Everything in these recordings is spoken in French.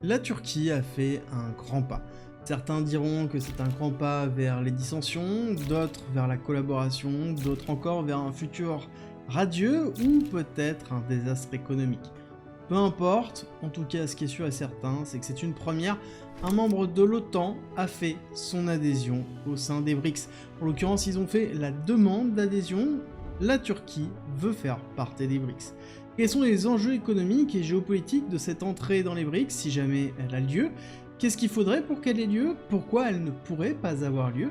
La Turquie a fait un grand pas. Certains diront que c'est un grand pas vers les dissensions, d'autres vers la collaboration, d'autres encore vers un futur radieux ou peut-être un désastre économique. Peu importe, en tout cas ce qui est sûr et certain, c'est que c'est une première. Un membre de l'OTAN a fait son adhésion au sein des BRICS. En l'occurrence, ils ont fait la demande d'adhésion. La Turquie veut faire partie des BRICS. Quels sont les enjeux économiques et géopolitiques de cette entrée dans les BRICS si jamais elle a lieu? Qu'est-ce qu'il faudrait pour qu'elle ait lieu? Pourquoi elle ne pourrait pas avoir lieu?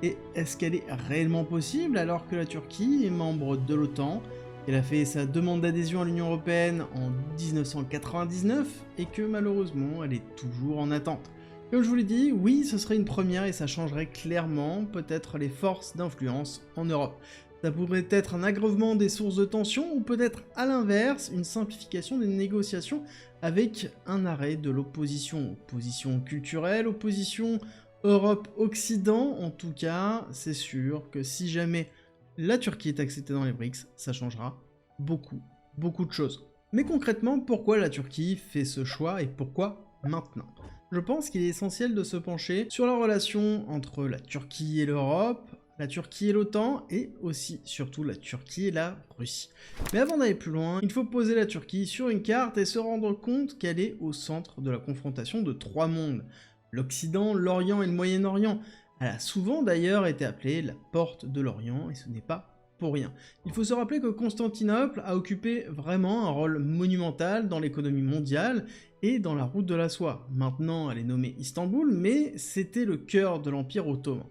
Et est-ce qu'elle est réellement possible alors que la Turquie est membre de l'OTAN? Elle a fait sa demande d'adhésion à l'Union Européenne en 1999 et que malheureusement elle est toujours en attente. Comme je vous l'ai dit, oui, ce serait une première et ça changerait clairement peut-être les forces d'influence en Europe. Ça pourrait être un aggrèvement des sources de tension ou peut-être à l'inverse une simplification des négociations avec un arrêt de l'opposition. Opposition culturelle, opposition Europe-Occident, en tout cas, c'est sûr que si jamais la Turquie est acceptée dans les BRICS, ça changera beaucoup de choses. Mais concrètement, pourquoi la Turquie fait ce choix et pourquoi maintenant? Je pense qu'il est essentiel de se pencher sur la relation entre la Turquie et l'Europe, la Turquie et l'OTAN, et aussi, surtout, la Turquie et la Russie. Mais avant d'aller plus loin, il faut poser la Turquie sur une carte et se rendre compte qu'elle est au centre de la confrontation de trois mondes. L'Occident, l'Orient et le Moyen-Orient. Elle a souvent d'ailleurs été appelée la porte de l'Orient, et ce n'est pas pour rien. Il faut se rappeler que Constantinople a occupé vraiment un rôle monumental dans l'économie mondiale et dans la route de la soie. Maintenant, elle est nommée Istanbul, mais c'était le cœur de l'Empire ottoman.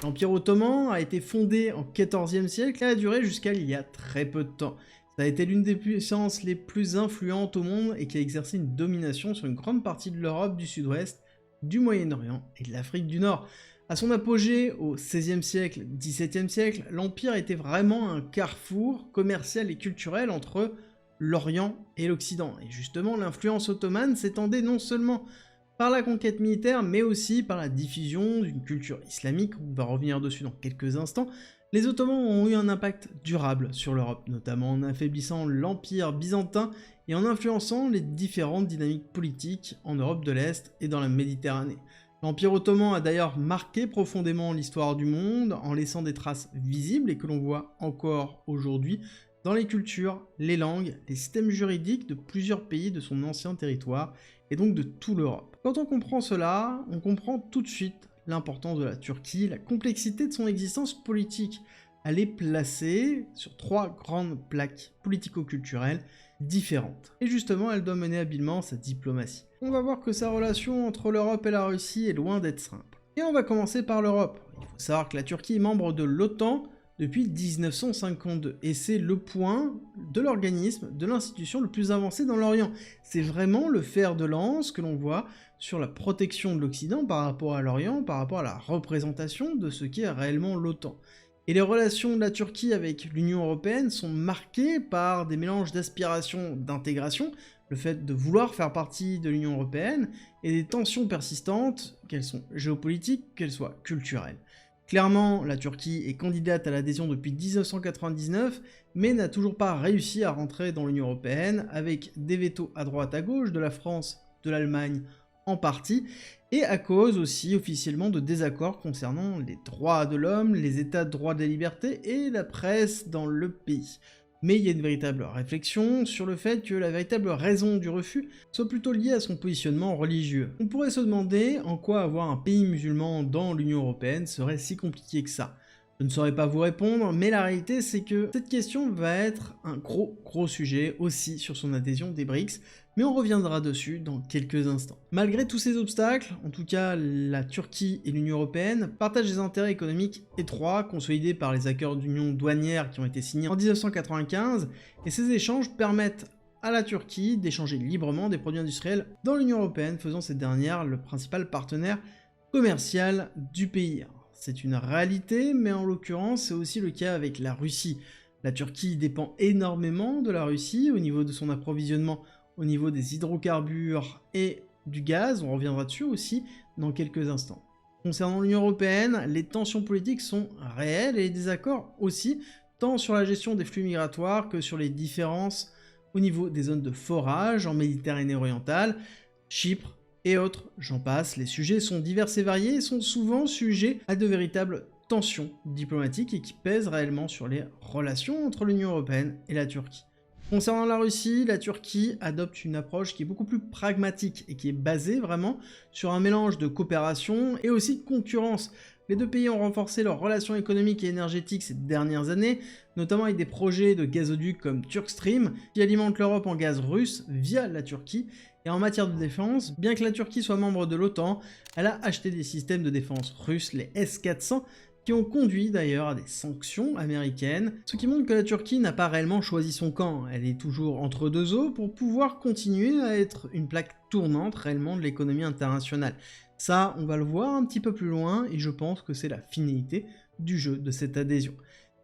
L'Empire ottoman a été fondé en XIVe siècle et a duré jusqu'à il y a très peu de temps. Ça a été l'une des puissances les plus influentes au monde et qui a exercé une domination sur une grande partie de l'Europe du Sud-Ouest, du Moyen-Orient et de l'Afrique du Nord. À son apogée au XVIe siècle, XVIIe siècle, l'Empire était vraiment un carrefour commercial et culturel entre l'Orient et l'Occident. Et justement, l'influence ottomane s'étendait non seulement par la conquête militaire, mais aussi par la diffusion d'une culture islamique, on va revenir dessus dans quelques instants. Les Ottomans ont eu un impact durable sur l'Europe, notamment en affaiblissant l'Empire byzantin et en influençant les différentes dynamiques politiques en Europe de l'Est et dans la Méditerranée. L'Empire ottoman a d'ailleurs marqué profondément l'histoire du monde en laissant des traces visibles et que l'on voit encore aujourd'hui dans les cultures, les langues, les systèmes juridiques de plusieurs pays de son ancien territoire et donc de toute l'Europe. Quand on comprend cela, on comprend tout de suite l'importance de la Turquie, la complexité de son existence politique. Elle est placée sur trois grandes plaques politico-culturelles différentes. Et justement, elle doit mener habilement sa diplomatie. On va voir que sa relation entre l'Europe et la Russie est loin d'être simple. Et on va commencer par l'Europe. Il faut savoir que la Turquie est membre de l'OTAN depuis 1952, et c'est le point de l'organisme, de l'institution le plus avancé dans l'Orient. C'est vraiment le fer de lance que l'on voit sur la protection de l'Occident par rapport à l'Orient, par rapport à la représentation de ce qu'est réellement l'OTAN. Et les relations de la Turquie avec l'Union Européenne sont marquées par des mélanges d'aspiration, d'intégration, le fait de vouloir faire partie de l'Union Européenne, et des tensions persistantes, qu'elles soient géopolitiques, qu'elles soient culturelles. Clairement, la Turquie est candidate à l'adhésion depuis 1999, mais n'a toujours pas réussi à rentrer dans l'Union Européenne, avec des vétos à droite à gauche de la France, de l'Allemagne en partie, et à cause aussi officiellement de désaccords concernant les droits de l'homme, les états de droit des libertés et la presse dans le pays. Mais il y a une véritable réflexion sur le fait que la véritable raison du refus soit plutôt liée à son positionnement religieux. On pourrait se demander en quoi avoir un pays musulman dans l'Union Européenne serait si compliqué que ça. Je ne saurais pas vous répondre, mais la réalité c'est que cette question va être un gros sujet aussi sur son adhésion des BRICS, mais on reviendra dessus dans quelques instants. Malgré tous ces obstacles, en tout cas la Turquie et l'Union Européenne partagent des intérêts économiques étroits, consolidés par les accords d'union douanière qui ont été signés en 1995, et ces échanges permettent à la Turquie d'échanger librement des produits industriels dans l'Union Européenne, faisant cette dernière le principal partenaire commercial du pays. C'est une réalité, mais en l'occurrence, c'est aussi le cas avec la Russie. La Turquie dépend énormément de la Russie au niveau de son approvisionnement, au niveau des hydrocarbures et du gaz, on reviendra dessus aussi dans quelques instants. Concernant l'Union Européenne, les tensions politiques sont réelles et les désaccords aussi, tant sur la gestion des flux migratoires que sur les différences au niveau des zones de forage en Méditerranée orientale, Chypre et autres, j'en passe. Les sujets sont divers et variés et sont souvent sujets à de véritables tensions diplomatiques et qui pèsent réellement sur les relations entre l'Union européenne et la Turquie. Concernant la Russie, la Turquie adopte une approche qui est beaucoup plus pragmatique et qui est basée vraiment sur un mélange de coopération et aussi de concurrence. Les deux pays ont renforcé leurs relations économiques et énergétiques ces dernières années, notamment avec des projets de gazoducs comme Turkstream, qui alimentent l'Europe en gaz russe via la Turquie. Et en matière de défense, bien que la Turquie soit membre de l'OTAN, elle a acheté des systèmes de défense russes, les S-400, qui ont conduit d'ailleurs à des sanctions américaines, ce qui montre que la Turquie n'a pas réellement choisi son camp, elle est toujours entre deux eaux pour pouvoir continuer à être une plaque tournante réellement de l'économie internationale. Ça, on va le voir un petit peu plus loin, et je pense que c'est la finalité du jeu de cette adhésion.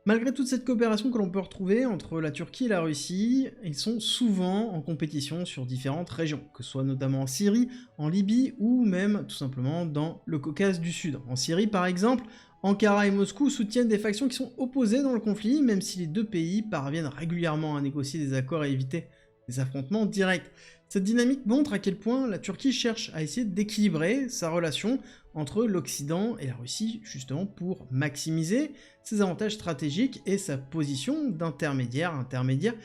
Malgré toute cette coopération que l'on peut retrouver entre la Turquie et la Russie, ils sont souvent en compétition sur différentes régions, que ce soit notamment en Syrie, en Libye, ou même tout simplement dans le Caucase du Sud. En Syrie par exemple, Ankara et Moscou soutiennent des factions qui sont opposées dans le conflit, même si les deux pays parviennent régulièrement à négocier des accords et éviter des affrontements directs. Cette dynamique montre à quel point la Turquie cherche à essayer d'équilibrer sa relation entre l'Occident et la Russie, justement pour maximiser ses avantages stratégiques et sa position d'intermédiaire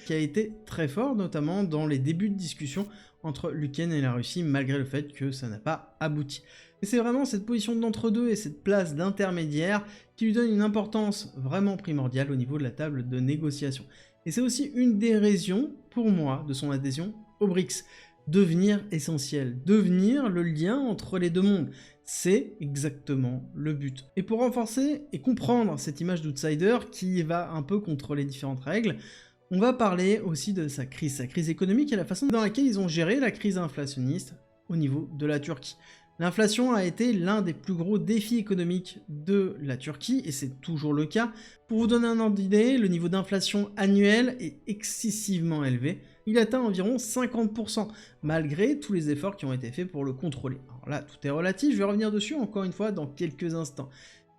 qui a été très fort, notamment dans les débuts de discussion entre l'Ukraine et la Russie, malgré le fait que ça n'a pas abouti. Et c'est vraiment cette position d'entre-deux et cette place d'intermédiaire qui lui donne une importance vraiment primordiale au niveau de la table de négociation. Et c'est aussi une des raisons, pour moi, de son adhésion aux BRICS. Devenir essentiel, devenir le lien entre les deux mondes. C'est exactement le but. Et pour renforcer et comprendre cette image d'outsider qui va un peu contre les différentes règles, on va parler aussi de sa crise économique et la façon dans laquelle ils ont géré la crise inflationniste au niveau de la Turquie. L'inflation a été l'un des plus gros défis économiques de la Turquie, et c'est toujours le cas. Pour vous donner un ordre d'idée, le niveau d'inflation annuel est excessivement élevé. Il atteint environ 50%, malgré tous les efforts qui ont été faits pour le contrôler. Alors là, tout est relatif, je vais revenir dessus encore une fois dans quelques instants.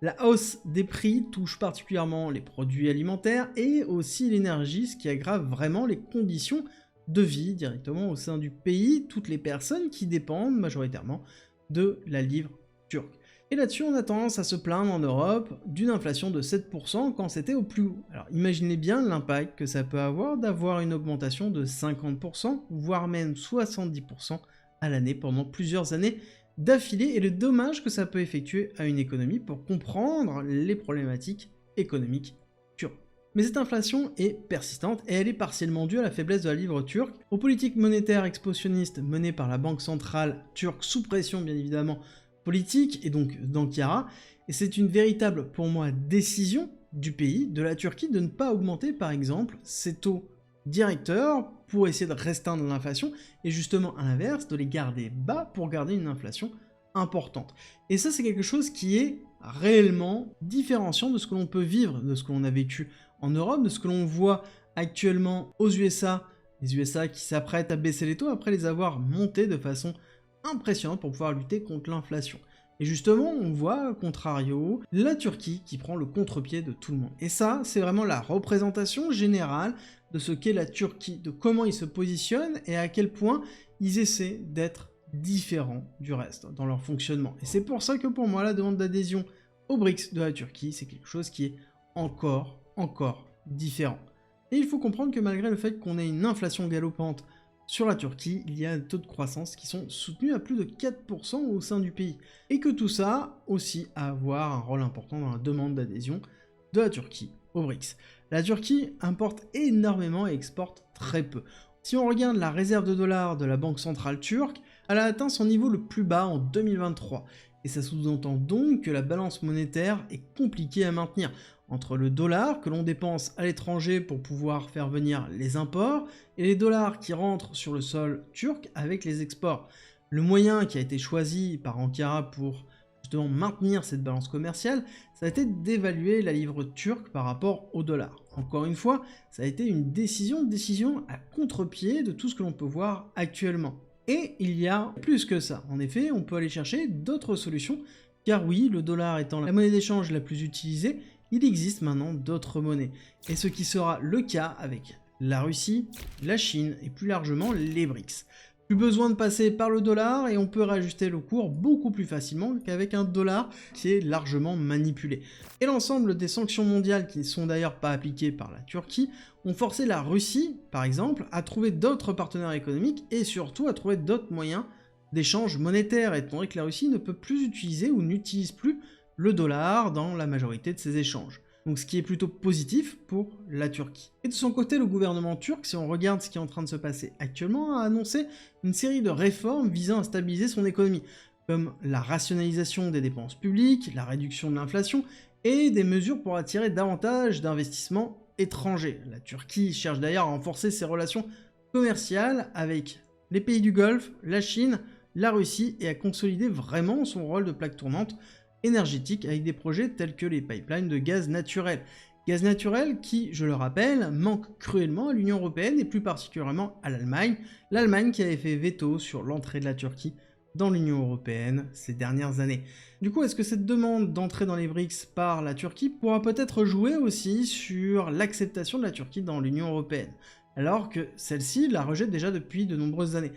La hausse des prix touche particulièrement les produits alimentaires et aussi l'énergie, ce qui aggrave vraiment les conditions de vie directement au sein du pays, toutes les personnes qui dépendent majoritairement de la livre turque. Et là-dessus, on a tendance à se plaindre en Europe d'une inflation de 7% quand c'était au plus haut. Alors imaginez bien l'impact que ça peut avoir d'avoir une augmentation de 50%, voire même 70% à l'année pendant plusieurs années d'affilée, et le dommage que ça peut effectuer à une économie pour comprendre les problématiques économiques turques. Mais cette inflation est persistante et elle est partiellement due à la faiblesse de la livre turque, aux politiques monétaires expansionnistes menées par la banque centrale turque sous pression bien évidemment politique et donc d'Ankara, et c'est une véritable pour moi décision du pays, de la Turquie, de ne pas augmenter par exemple ses taux directeurs pour essayer de restreindre l'inflation et justement à l'inverse de les garder bas pour garder une inflation importante. Et ça c'est quelque chose qui est réellement différenciant de ce que l'on peut vivre, de ce que l'on a vécu en Europe, de ce que l'on voit actuellement aux USA, les USA qui s'apprêtent à baisser les taux après les avoir montés de façon impressionnante pour pouvoir lutter contre l'inflation. Et justement, on voit, à contrario, la Turquie qui prend le contre-pied de tout le monde. Et ça, c'est vraiment la représentation générale de ce qu'est la Turquie, de comment ils se positionnent et à quel point ils essaient d'être différents du reste dans leur fonctionnement. Et c'est pour ça que pour moi, la demande d'adhésion aux BRICS de la Turquie, c'est quelque chose qui est encore différent. Et il faut comprendre que malgré le fait qu'on ait une inflation galopante sur la Turquie, il y a des taux de croissance qui sont soutenus à plus de 4% au sein du pays. Et que tout ça aussi a à avoir un rôle important dans la demande d'adhésion de la Turquie aux BRICS. La Turquie importe énormément et exporte très peu. Si on regarde la réserve de dollars de la Banque centrale turque, elle a atteint son niveau le plus bas en 2023. Et ça sous-entend donc que la balance monétaire est compliquée à maintenir entre le dollar que l'on dépense à l'étranger pour pouvoir faire venir les imports et les dollars qui rentrent sur le sol turc avec les exports. Le moyen qui a été choisi par Ankara pour justement maintenir cette balance commerciale, ça a été d'évaluer la livre turque par rapport au dollar. Encore une fois, ça a été une décision à contre-pied de tout ce que l'on peut voir actuellement. Et il y a plus que ça. En effet, on peut aller chercher d'autres solutions, car oui, le dollar étant la monnaie d'échange la plus utilisée, il existe maintenant d'autres monnaies. Et ce qui sera le cas avec la Russie, la Chine et plus largement les BRICS. Plus besoin de passer par le dollar et on peut réajuster le cours beaucoup plus facilement qu'avec un dollar qui est largement manipulé. Et l'ensemble des sanctions mondiales qui ne sont d'ailleurs pas appliquées par la Turquie ont forcé la Russie, par exemple, à trouver d'autres partenaires économiques et surtout à trouver d'autres moyens d'échange monétaire, étant donné que la Russie ne peut plus utiliser ou n'utilise plus le dollar dans la majorité de ses échanges. Donc ce qui est plutôt positif pour la Turquie. Et de son côté, le gouvernement turc, si on regarde ce qui est en train de se passer actuellement, a annoncé une série de réformes visant à stabiliser son économie, comme la rationalisation des dépenses publiques, la réduction de l'inflation, et des mesures pour attirer davantage d'investissements étrangers. La Turquie cherche d'ailleurs à renforcer ses relations commerciales avec les pays du Golfe, la Chine, la Russie, et à consolider vraiment son rôle de plaque tournante énergétique avec des projets tels que les pipelines de gaz naturel. Gaz naturel qui, je le rappelle, manque cruellement à l'Union européenne et plus particulièrement à l'Allemagne. L'Allemagne qui avait fait veto sur l'entrée de la Turquie dans l'Union européenne ces dernières années. Du coup, est-ce que cette demande d'entrée dans les BRICS par la Turquie pourra peut-être jouer aussi sur l'acceptation de la Turquie dans l'Union européenne, alors que celle-ci la rejette déjà depuis de nombreuses années?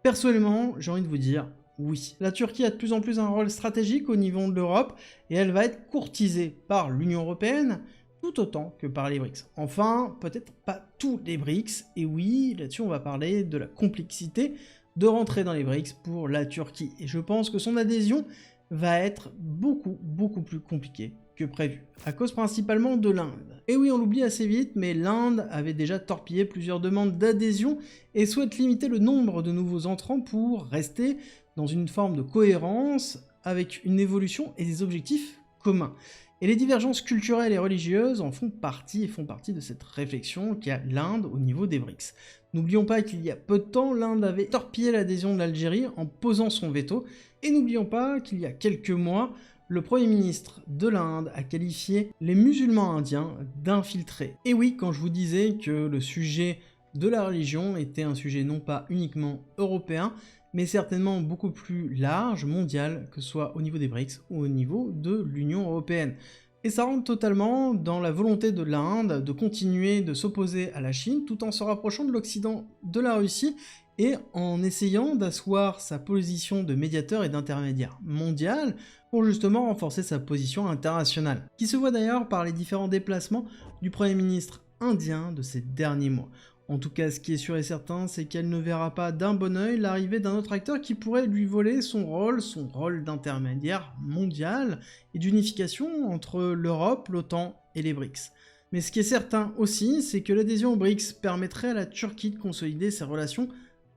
Personnellement, j'ai envie de vous dire oui. La Turquie a de plus en plus un rôle stratégique au niveau de l'Europe et elle va être courtisée par l'Union européenne tout autant que par les BRICS. Enfin, peut-être pas tous les BRICS, et oui, là-dessus on va parler de la complexité de rentrer dans les BRICS pour la Turquie. Et je pense que son adhésion va être beaucoup plus compliquée que prévu, à cause principalement de l'Inde. Et oui, on l'oublie assez vite, mais l'Inde avait déjà torpillé plusieurs demandes d'adhésion et souhaite limiter le nombre de nouveaux entrants pour rester dans une forme de cohérence avec une évolution et des objectifs communs. Et les divergences culturelles et religieuses en font partie et font partie de cette réflexion qu'a l'Inde au niveau des BRICS. N'oublions pas qu'il y a peu de temps, l'Inde avait torpillé l'adhésion de l'Algérie en posant son veto, et n'oublions pas qu'il y a quelques mois, le Premier ministre de l'Inde a qualifié les musulmans indiens d'infiltrés. Et oui, quand je vous disais que le sujet de la religion était un sujet non pas uniquement européen, mais certainement beaucoup plus large, mondial, que ce soit au niveau des BRICS ou au niveau de l'Union européenne. Et ça rentre totalement dans la volonté de l'Inde de continuer de s'opposer à la Chine tout en se rapprochant de l'Occident, de la Russie, et en essayant d'asseoir sa position de médiateur et d'intermédiaire mondial pour justement renforcer sa position internationale, qui se voit d'ailleurs par les différents déplacements du Premier ministre indien de ces derniers mois. En tout cas, ce qui est sûr et certain, c'est qu'elle ne verra pas d'un bon œil l'arrivée d'un autre acteur qui pourrait lui voler son rôle d'intermédiaire mondial et d'unification entre l'Europe, l'OTAN et les BRICS. Mais ce qui est certain aussi, c'est que l'adhésion aux BRICS permettrait à la Turquie de consolider ses relations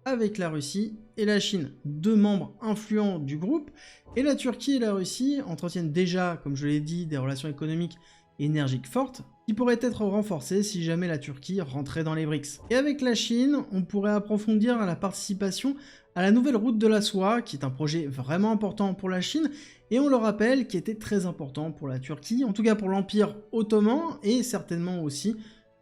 avec la Russie et la Chine, deux membres influents du groupe, et la Turquie et la Russie entretiennent déjà, comme je l'ai dit, des relations économiques et énergiques fortes, qui pourraient être renforcées si jamais la Turquie rentrait dans les BRICS. Et avec la Chine, on pourrait approfondir la participation à la nouvelle route de la soie, qui est un projet vraiment important pour la Chine, et on le rappelle, qui était très important pour la Turquie, en tout cas pour l'Empire ottoman, et certainement aussi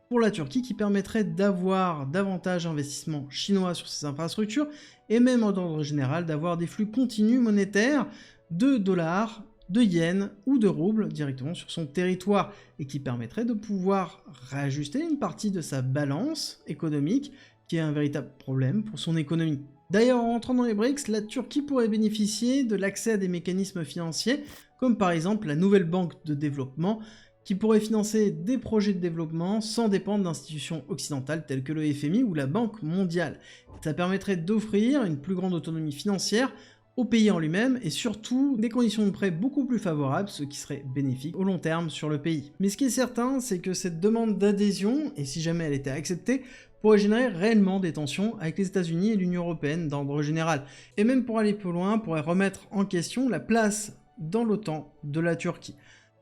pour la Turquie, qui permettrait d'avoir davantage d'investissements chinois sur ses infrastructures, et même en ordre général d'avoir des flux continus monétaires de dollars, de yens ou de roubles directement sur son territoire, et qui permettrait de pouvoir réajuster une partie de sa balance économique, qui est un véritable problème pour son économie. D'ailleurs, en rentrant dans les BRICS, la Turquie pourrait bénéficier de l'accès à des mécanismes financiers, comme par exemple la nouvelle banque de développement, qui pourrait financer des projets de développement sans dépendre d'institutions occidentales telles que le FMI ou la Banque mondiale. Ça permettrait d'offrir une plus grande autonomie financière au pays en lui-même et surtout des conditions de prêt beaucoup plus favorables, ce qui serait bénéfique au long terme sur le pays. Mais ce qui est certain, c'est que cette demande d'adhésion, et si jamais elle était acceptée, pourrait générer réellement des tensions avec les États-Unis et l'Union européenne d'ordre général. Et même pour aller plus loin, pourrait remettre en question la place dans l'OTAN de la Turquie.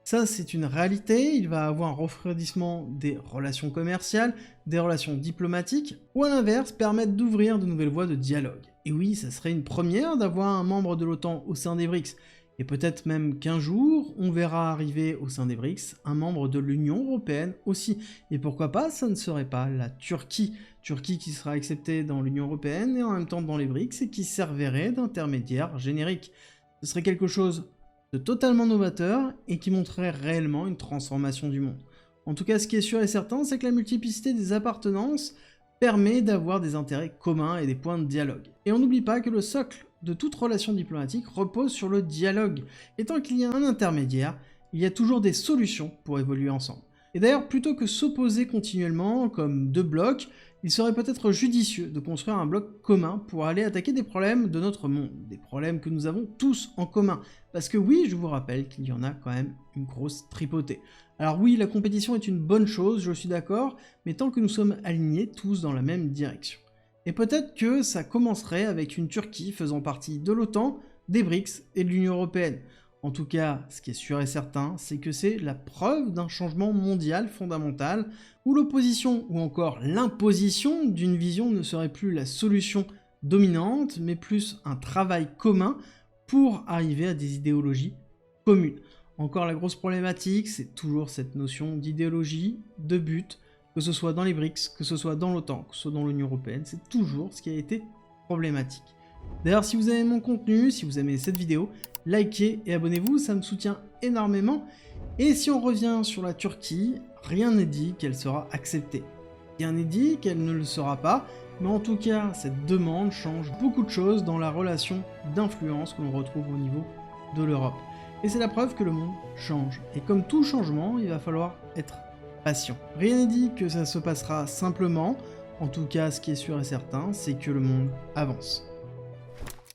Ça, c'est une réalité, il va avoir un refroidissement des relations commerciales, des relations diplomatiques, ou à l'inverse, permettre d'ouvrir de nouvelles voies de dialogue. Et oui, ça serait une première d'avoir un membre de l'OTAN au sein des BRICS, et peut-être même qu'un jour, on verra arriver au sein des BRICS un membre de l'Union européenne aussi. Et pourquoi pas, ça ne serait pas la Turquie. Turquie qui sera acceptée dans l'Union européenne et en même temps dans les BRICS et qui servirait d'intermédiaire générique. Ce serait quelque chose de totalement novateur et qui montrerait réellement une transformation du monde. En tout cas, ce qui est sûr et certain, c'est que la multiplicité des appartenances permet d'avoir des intérêts communs et des points de dialogue. Et on n'oublie pas que le socle de toute relation diplomatique repose sur le dialogue, et tant qu'il y a un intermédiaire, il y a toujours des solutions pour évoluer ensemble. Et d'ailleurs, plutôt que s'opposer continuellement comme deux blocs, il serait peut-être judicieux de construire un bloc commun pour aller attaquer des problèmes de notre monde, des problèmes que nous avons tous en commun. Parce que oui, je vous rappelle qu'il y en a quand même une grosse tripotée. Alors oui, la compétition est une bonne chose, je suis d'accord, mais tant que nous sommes alignés tous dans la même direction. Et peut-être que ça commencerait avec une Turquie faisant partie de l'OTAN, des BRICS et de l'Union Européenne. En tout cas, ce qui est sûr et certain, c'est que c'est la preuve d'un changement mondial fondamental, où l'opposition ou encore l'imposition d'une vision ne serait plus la solution dominante, mais plus un travail commun pour arriver à des idéologies communes. Encore la grosse problématique, c'est toujours cette notion d'idéologie, de but, que ce soit dans les BRICS, que ce soit dans l'OTAN, que ce soit dans l'Union Européenne, c'est toujours ce qui a été problématique. D'ailleurs, si vous aimez mon contenu, si vous aimez cette vidéo, likez et abonnez-vous, ça me soutient énormément. Et si on revient sur la Turquie, rien n'est dit qu'elle sera acceptée. Rien n'est dit qu'elle ne le sera pas, mais en tout cas, cette demande change beaucoup de choses dans la relation d'influence que l'on retrouve au niveau de l'Europe. Et c'est la preuve que le monde change. Et comme tout changement, il va falloir être patient. Rien n'est dit que ça se passera simplement. En tout cas, ce qui est sûr et certain, c'est que le monde avance.